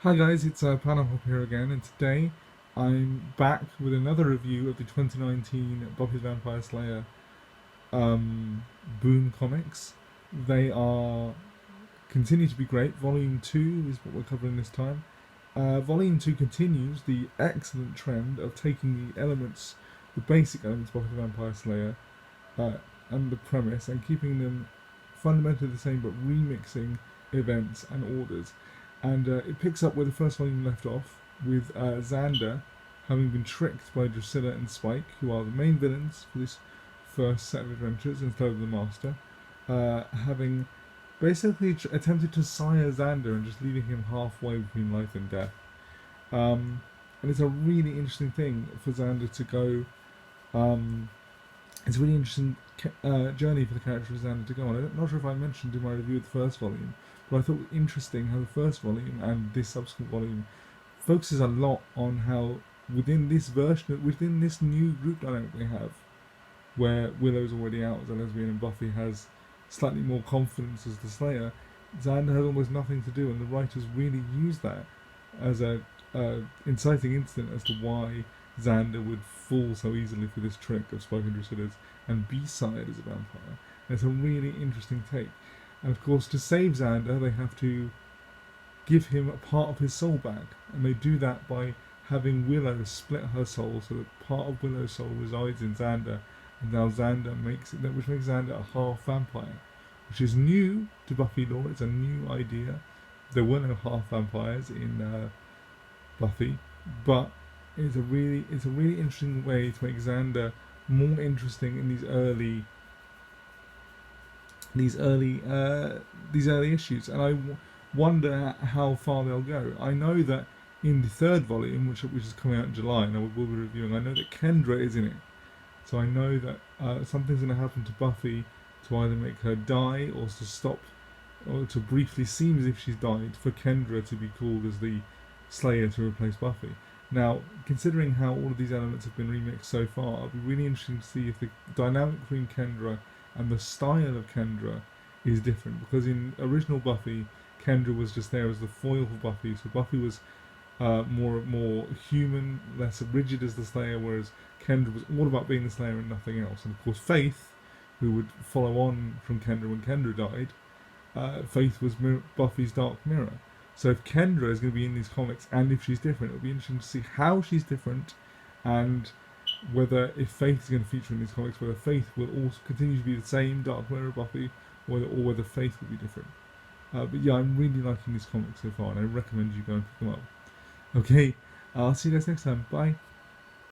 Hi guys, it's PanelHopper here again, and today I'm back with another review of the 2019 Buffy the Vampire Slayer Boom comics. They are continue to be great. Volume 2 is what we're covering this time. Volume 2 continues the excellent trend of taking the basic elements of Buffy the Vampire Slayer, uh, and the premise, and keeping them fundamentally the same but remixing events and orders. And it picks up where the first volume left off, with Xander having been tricked by Drusilla and Spike, who are the main villains for this first set of adventures instead of the Master, having basically attempted to sire Xander and just leaving him halfway between life and death. And it's a really interesting thing for Xander to go. Um, it's a really interesting journey for the character of Xander to go on. I'm not sure if I mentioned in my review of the first volume, but I thought it was interesting how the first volume and this subsequent volume focuses a lot on how within this new group dynamic they have, where Willow's already out as a lesbian and Buffy has slightly more confidence as the Slayer, Xander has almost nothing to do, and the writers really use that as a inciting incident as to why Xander would fall so easily for this trick of Spike and Drusilla's and be sired as a vampire. And it's a really interesting take. And of course, to save Xander, they have to give him a part of his soul back, and they do that by having Willow split her soul so that part of Willow's soul resides in Xander, and now which makes Xander a half vampire, which is new to Buffy lore. It's a new idea. There were no half vampires in Buffy, but it's a really interesting way to make Xander more interesting in these early issues, and I wonder how far they'll go. I know that in the third volume, which is coming out in July, and I will be reviewing, I know that Kendra is in it, so I know that something's going to happen to Buffy to either make her die or to stop, or to briefly seem as if she's died, for Kendra to be called as the Slayer to replace Buffy. Now, considering how all of these elements have been remixed so far, it'll be really interesting to see if the dynamic between Kendra and the style of Kendra is different. Because in original Buffy, Kendra was just there as the foil for Buffy, so Buffy was more human, less rigid as the Slayer, whereas Kendra was all about being the Slayer and nothing else. And of course, Faith, who would follow on from Kendra when Kendra died, Faith was Buffy's dark mirror. So if Kendra is going to be in these comics, and if she's different, it'll be interesting to see how she's different, and whether, if Faith is going to feature in these comics, whether Faith will also continue to be the same Dark Mirror Buffy, or whether Faith will be different. But yeah, I'm really liking these comics so far, and I recommend you go and pick them up. Okay, I'll see you guys next time. Bye.